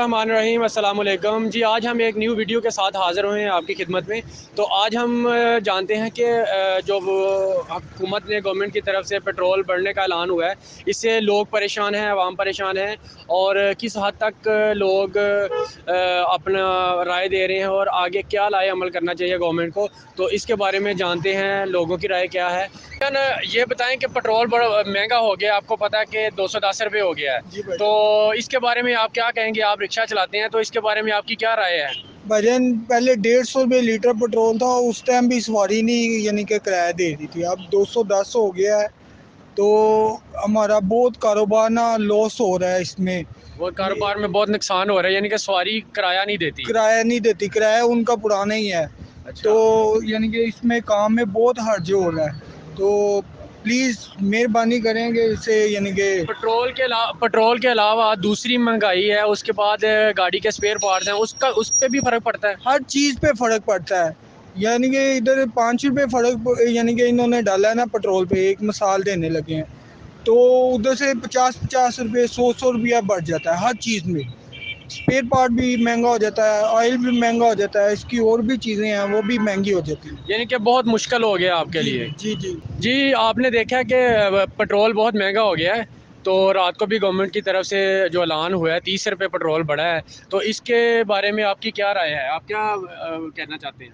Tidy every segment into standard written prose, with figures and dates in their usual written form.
बिस्मिल्लाहिर्रहमानिर्रहीम अस्सलाम वालेकुम जी। आज हम एक न्यू वीडियो के साथ हाज़िर हुए हैं आपकी खिदमत में। तो आज हम जानते हैं कि जो हुकूमत ने गवर्नमेंट की तरफ से पेट्रोल बढ़ने का ऐलान हुआ है, इससे लोग परेशान हैं, आवाम परेशान है और किस हद तक लोग अपना राय दे रहे हैं और आगे क्या लाए अमल करना चाहिए गवर्नमेंट को। तो इसके बारे में जानते हैं लोगों की राय क्या है। ये बताएं कि पेट्रोल बड़ा महंगा हो गया, आपको पता है कि 210 रुपये हो गया है, तो इसके बारे में आप क्या कहेंगे? आप रिक्शा चलाते हैं, तो इसके बारे में आपकी क्या राय है? भाईजान पहले 150 रुपये लीटर पेट्रोल था, उस टाइम भी सवारी नहीं यानी कि किराया दे रही थी। अब 210 हो गया है, तो हमारा बहुत कारोबार ना लॉस हो रहा है इसमें। वो कारोबार में बहुत नुकसान हो रहा है, यानी कि सवारी किराया नहीं देती। किराया नहीं देती, किराया उनका पुराना ही है। अच्छा। तो यानी कि इसमें काम में बहुत हर्ज हो रहा है। तो प्लीज़ मेहरबानी करेंगे इसे, यानी कि पेट्रोल के अलावा दूसरी महंगाई है, उसके बाद गाड़ी के स्पेयर पार्ट्स हैं, उस पर भी फर्क पड़ता है। हर चीज़ पे फ़र्क पड़ता है। यानी कि इधर 5 रुपये फ़र्क यानी कि इन्होंने डाला है ना पेट्रोल पे, एक मिसाल देने लगे हैं, तो उधर से 50-50 रुपये 100 रुपया बढ़ जाता है हर चीज़ में। स्पेयर पार्ट भी महंगा हो जाता है, ऑयल भी महंगा हो जाता है, इसकी और भी चीज़ें हैं वो भी महंगी हो जाती हैं। यानी कि बहुत मुश्किल हो गया आपके लिए। जी जी। जी, आपने देखा है कि पेट्रोल बहुत महंगा हो गया है, तो रात को भी गवर्नमेंट की तरफ से जो ऐलान हुआ है 30 रुपये पेट्रोल बढ़ा है, तो इसके बारे में आपकी क्या राय है? आप क्या कहना चाहते हैं?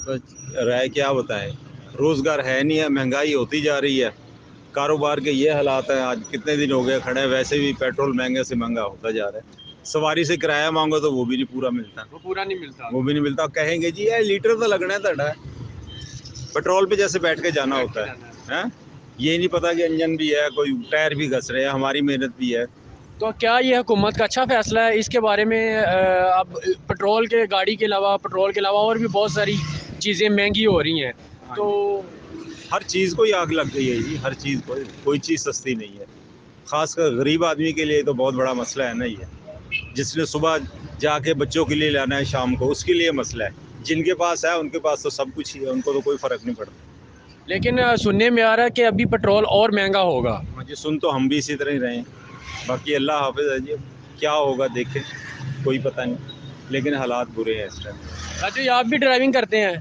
बस राय क्या बताएं, रोज़गार है नहीं है, महंगाई होती जा रही है, कारोबार के ये हालात हैं। आज कितने दिन हो गए खड़े, वैसे भी पेट्रोल महंगे से महंगा होता जा रहा है। सवारी से किराया मांगो तो वो भी नहीं पूरा मिलता, वो पूरा नहीं मिलता। वो भी नहीं मिलता। कहेंगे जी ये लीटर तो लगना है तड़ा, पेट्रोल पे जैसे बैठ के जाना बैठ के होता है जाना है। हैं? ये नहीं पता कि इंजन भी है, कोई टायर भी घस रहे हैं, हमारी मेहनत भी है। तो क्या ये हुकूमत का अच्छा फैसला है? इसके बारे में अब पेट्रोल के गाड़ी के अलावा, पेट्रोल के अलावा और भी बहुत सारी चीज़ें महंगी हो रही हैं, हाँ तो जी, हर चीज़ को ही आग लग गई है जी, हर चीज़ को, कोई चीज़ सस्ती नहीं है। खासकर गरीब आदमी के लिए तो बहुत बड़ा मसला है ना ये, जिसने सुबह जाके बच्चों के लिए लाना है शाम को, उसके लिए मसला है। जिनके पास है उनके पास तो सब कुछ ही है, उनको तो कोई फ़र्क नहीं पड़ता। लेकिन सुनने में आ रहा है कि अभी पेट्रोल और महंगा होगा। हाँ जी, सुन तो हम भी इसी तरह ही रहे हैं। बाकी अल्लाह हाफ़िज़ है जी, क्या होगा देखें, कोई पता नहीं, लेकिन हालात बुरे हैं इस टाइम। राजू जी, आप भी ड्राइविंग करते हैं,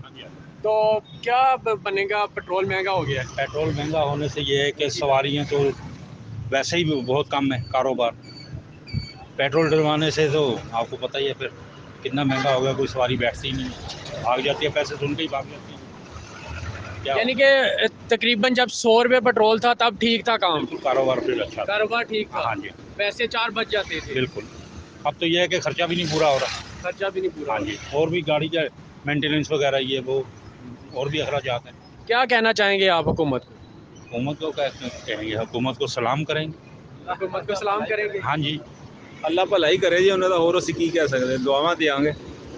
तो क्या बनेगा? पेट्रोल महंगा हो गया है। पेट्रोल महंगा होने से ये है कि सवारियाँ तो वैसे ही बहुत कम है कारोबार। पेट्रोल डलवाने से तो आपको पता ही है फिर कितना महंगा हो गया, कोई सवारी बैठती ही नहीं है, भाग जाती है, पैसे सुन के ही भाग जाती है। क्या यानी कि तकरीबन जब 100 रुपये पेट्रोल था तब ठीक था काम, बिल्कुल कारोबार फिर अच्छा था। कारोबार ठीक था, हाँ जी, पैसे 4 बच जाते थे। बिल्कुल। अब तो ये है कि खर्चा भी नहीं पूरा हो रहा। खर्चा भी नहीं पूरा हाँ हो जी, रहा। और भी गाड़ी का मेंटेनेंस वगैरह ये वो और भी अखराजात हैं। क्या कहना चाहेंगे आप हुकूमत को? हुकूमत को कहेंगे, हुकूमत को सलाम करेंगे। हुकूमत को सलाम करेंगे। हाँ जी, अल्लाह भलाई करे जी, उन्हें तो होर असीं की कह सकते, दुआवां देंगे।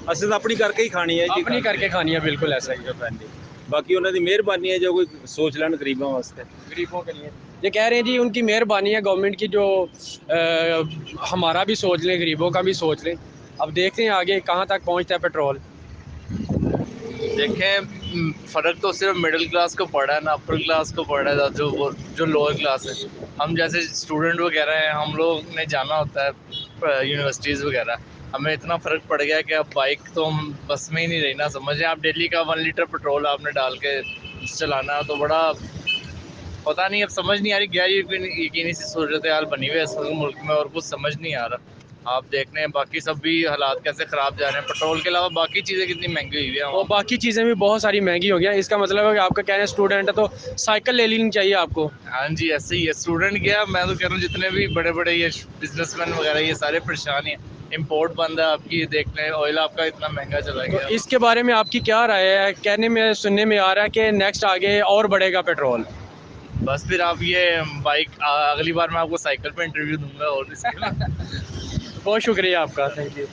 असं तो अपनी करके ही खानी है जी, अपनी करके खानी है, बिल्कुल ऐसा ही। बाकी उन्हों की मेहरबानी है जो कोई सोच लैन गरीबों वास्ते। गरीबों के लिए ये कह रहे हैं जी, उनकी मेहरबानी है गवर्नमेंट की, जो हमारा भी सोच लें, गरीबों का भी सोच लें। अब देखते हैं आगे कहाँ तक पहुँचता है पेट्रोल। देखें, फ़र्क तो सिर्फ मिडिल क्लास को पड़ा है ना, अपर क्लास को पड़ा है, जो लोअर क्लास है। हम जैसे स्टूडेंट वगैरह हैं, हम लोग ने जाना होता है यूनिवर्सिटीज़ वगैरह, हमें इतना फ़र्क पड़ गया कि अब बाइक तो हम बस में ही नहीं रही ना। समझें आप, डेली का 1 लीटर पेट्रोल आपने डाल के चलाना, तो बड़ा पता नहीं, अब समझ नहीं आ रही, गैर यकीनी सी सूरत हाल बनी हुई है इस वक्त मुल्क में, और कुछ समझ नहीं आ रहा। आप देख रहे हैं बाकी सब भी हालात कैसे ख़राब जा रहे हैं, पेट्रोल के अलावा बाकी चीज़ें कितनी महंगी हुई हैं। और बाकी चीज़ें भी बहुत सारी महंगी हो गई हैं। इसका मतलब है कि आपका कहना है स्टूडेंट है तो साइकिल ले लेनी चाहिए आपको। हाँ जी, ऐसे ही है। स्टूडेंट क्या, मैं तो कह रहा हूँ जितने भी बड़े बड़े ये बिजनेसमैन वगैरह, ये सारे परेशान हैं। इंपोर्ट बंद है आपकी, देख लें ऑयल आपका इतना महंगा चला तो गया। इसके बारे में आपकी क्या राय है? कहने में, सुनने में आ रहा है कि नेक्स्ट आगे और बढ़ेगा पेट्रोल। बस फिर आप ये बाइक, अगली बार मैं आपको साइकिल पे इंटरव्यू दूंगा और इसके बहुत शुक्रिया आपका, थैंक यू।